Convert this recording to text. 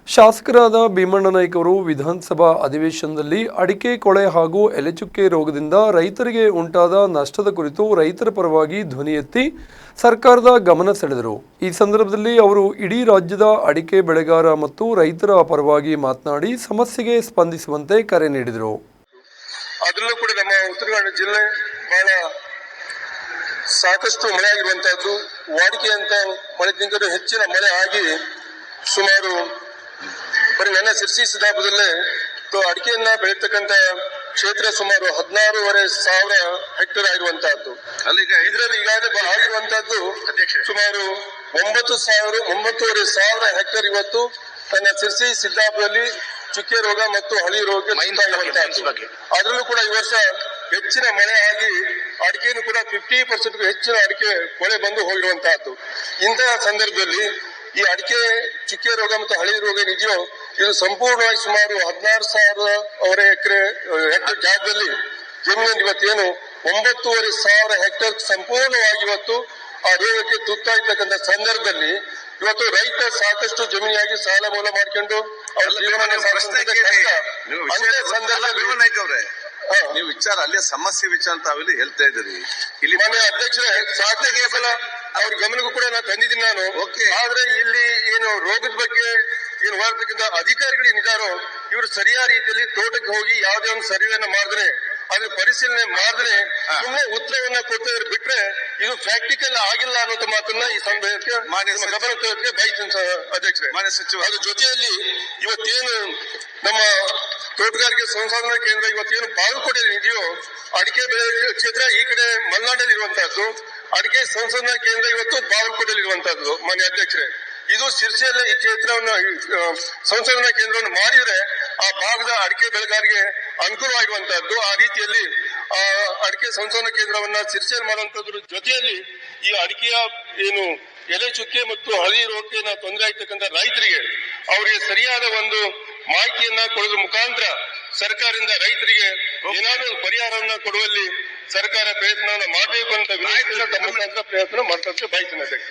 ಶಾಸಕರಾದ ಭೀಮಣ್ಣ ನಾಯ್ಕ ಅವರು ವಿಧಾನಸಭಾ ಅಧಿವೇಶನದಲ್ಲಿ ಅಡಿಕೆ ಕೊಳೆ ಹಾಗೂ ಎಲೆಚುಕ್ಕೆ ರೋಗದಿಂದ ರೈತರಿಗೆ ಉಂಟಾದ ನಷ್ಟದ ಕುರಿತು ರೈತರ ಪರವಾಗಿ ಧ್ವನಿ ಎತ್ತಿ ಸರ್ಕಾರದ ಗಮನ ಸೆಳೆದರು. ಈ ಸಂದರ್ಭದಲ್ಲಿ ಅವರು ಇಡೀ ರಾಜ್ಯದ ಅಡಿಕೆ ಬೆಳೆಗಾರ ಮತ್ತು ರೈತರ ಪರವಾಗಿ ಮಾತನಾಡಿ ಸಮಸ್ಯೆಗೆ ಸ್ಪಂದಿಸುವಂತೆ ಕರೆ ನೀಡಿದರು. ಅದರಲ್ಲೂ ಕೂಡ ನಮ್ಮ ಉತ್ತರ ಕನ್ನಡ ಜಿಲ್ಲೆ ಬಹಳ ಸಾಕಷ್ಟು ಮಳೆ ಆಗಿರುವಂತಹದ್ದು, ವಾಡಿಕೆ ಅಂತ ಮಳೆಗಿಂತ ಹೆಚ್ಚಿನ ಮಳೆ ಆಗಿ ಸುಮಾರು ಬರೀ ನನ್ನ ಸಿರ್ಸಿ ಸಿದ್ದಾಪುರದಲ್ಲೇ ಅಡಿಕೆಯನ್ನ ಬೆಳೀತಕ್ಕಂತ ಕ್ಷೇತ್ರ ಸುಮಾರು 16,500 ಹೆಕ್ಟೇರ್ ಆಗಿರುವಂತಹದ್ದು. ಇದರಲ್ಲಿ ಈಗಾಗಲೇ ಆಗಿರುವಂತಹದ್ದು ಸುಮಾರು 9,500 ಹೆಕ್ಟೇರ್ ಇವತ್ತು ತನ್ನ ಸಿರ್ಸಿ ಸಿದ್ದಾಪುರದಲ್ಲಿ ಚುಕ್ಕೆ ರೋಗ ಮತ್ತು ಹಳಿ ರೋಗ ಅದರಲ್ಲೂ ಕೂಡ ಈ ವರ್ಷ ಹೆಚ್ಚಿನ ಮಳೆ ಆಗಿ ಅಡಿಕೆಯನ್ನು ಕೂಡ 50% ಹೆಚ್ಚಿನ ಅಡಿಕೆ ಕೊಳೆ ಬಂದು ಹೋಗಿರುವಂತಹದ್ದು. ಇಂತಹ ಸಂದರ್ಭದಲ್ಲಿ ಈ ಅಡಿಕೆ ಚುಕ್ಕೆ ರೋಗ ಮತ್ತು ಹಳಿ ರೋಗ ಏನಿದೆಯೋ ಇದು ಸಂಪೂರ್ಣವಾಗಿ ಸುಮಾರು 16,000 ಹೆಕ್ಟೇರ್ ಜಾಗದಲ್ಲಿ ಜಮೀನಲ್ಲಿ ಇವತ್ತೇನು 9,500 ಹೆಕ್ಟೇರ್ ಸಂಪೂರ್ಣವಾಗಿ ಇವತ್ತು ಆ ರೋಗಕ್ಕೆ ತುತ್ತಾಗಿರ್ತಕ್ಕಂಥ ಸಂದರ್ಭದಲ್ಲಿ ಇವತ್ತು ರೈತ ಸಾಕಷ್ಟು ಜಮೀನಿಯಾಗಿ ಸಾಲ ಮೂಲ ಮಾಡ್ಕೊಂಡು ಅವ್ರ ಜೀವನ ನೀವು ವಿಚಾರ ಅಲ್ಲೇ ಸಮಸ್ಯೆ ವಿಚಾರ ಅಂತ ಅವೆಲ್ಲ ಹೇಳ್ತಾ ಇದ್ದೀರಿ. ಇಲ್ಲಿ ಮನೆ ಅಧ್ಯಕ್ಷರೇ ಸಾಧನೆಗೆ ಬಲ ಅವ್ರ ಗಮನಕ್ಕೂ ಕೂಡ ನಾನು ತಂದಿದ್ದೀನಿ ನಾನು. ಆದ್ರೆ ಇಲ್ಲಿ ಏನು ರೋಗದ ಬಗ್ಗೆ ಏನು ಮಾಡತಕ್ಕಂಥ ಅಧಿಕಾರಿಗಳು ಏನಿದ್ದಾರೋ ಇವರು ಸರಿಯಾದ ರೀತಿಯಲ್ಲಿ ತೋಟಕ್ಕೆ ಹೋಗಿ ಯಾವುದೇ ಒಂದು ಸರ್ವೆಯನ್ನ ಮಾಡಿದ್ರೆ ಅದ್ರ ಪರಿಶೀಲನೆ ಮಾಡಿದ್ರೆ ಸುಮ್ಮನೆ ಉತ್ತರವನ್ನ ಕೊಡ್ತಾ ಬಿಟ್ರೆ ಇದು ಪ್ರಾಕ್ಟಿಕಲ್ ಆಗಿಲ್ಲ ಅನ್ನೋ ಮಾತನ್ನ ಈ ಸಂದರ್ಭಕ್ಕೆ ಗಮನ ತರೋದಕ್ಕೆ ಬಯಸ್ತೀನಿ ಅಧ್ಯಕ್ಷರೇ. ಮಾನ್ಯ ಸಚಿವ, ಅದ್ರ ಜೊತೆಯಲ್ಲಿ ಇವತ್ತೇನು ನಮ್ಮ ತೋಟಗಾರಿಕೆ ಸಂಶೋಧನಾ ಕೇಂದ್ರ ಇವತ್ತೇನು ಬಾಗಲಕೋಟೆಯಲ್ಲಿ ಇದೆಯೋ ಅಡಿಕೆ ಬೆಳೆ ಕ್ಷೇತ್ರ ಈ ಕಡೆ ಮಲೆನಾಡಲ್ಲಿ ಇರುವಂತಹದ್ದು, ಅಡಿಕೆ ಸಂಶೋಧನಾ ಕೇಂದ್ರ ಇವತ್ತು ಬಾಗಲಕೋಟೆಯಲ್ಲಿ ಇರುವಂತಹದ್ದು. ಮಾನ್ಯ ಅಧ್ಯಕ್ಷರೇ, ಇದು ಶಿರ್ಸಿಯಲ್ಲೇ ಈ ಕ್ಷೇತ್ರವನ್ನು ಸಂಶೋಧನಾ ಕೇಂದ್ರವನ್ನು ಮಾಡಿದ್ರೆ ಆ ಭಾಗದ ಅಡಿಕೆ ಬೆಳೆಗಾರರಿಗೆ ಅನುಕೂಲವಾಗಿರುವಂತಹದ್ದು. ಆ ರೀತಿಯಲ್ಲಿ ಅಡಿಕೆ ಸಂಶೋಧನಾ ಕೇಂದ್ರವನ್ನ ಶಿರ್ಸಿಯಲ್ಲಿ ಮಾಡುವಂತದ್ರ ಜೊತೆಯಲ್ಲಿ ಈ ಅಡಿಕೆಯ ಏನು ಎಲೆ ಚುಕ್ಕೆ ಮತ್ತು ಹಳಿ ರೋಗಕ್ಕೆ ತೊಂದರೆ ಆಗ್ತಕ್ಕಂಥ ರೈತರಿಗೆ ಅವರಿಗೆ ಸರಿಯಾದ ಒಂದು ಮಾಹಿತಿಯನ್ನ ಕೊಡೋದ್ರ ಮುಖಾಂತರ ಸರ್ಕಾರದಿಂದ ರೈತರಿಗೆ ಏನಾದರೂ ಪರಿಹಾರವನ್ನ ಕೊಡುವಲ್ಲಿ ಸರ್ಕಾರ ಪ್ರಯತ್ನವನ್ನು ಮಾಡಬೇಕು ಅಂತ ತಮ್ಮ ಮುಖಾಂತರ ಪ್ರಯತ್ನ ಮಾಡ್ತಾ ಬಯಸ್ತೀನಿ ಅಧ್ಯಕ್ಷ.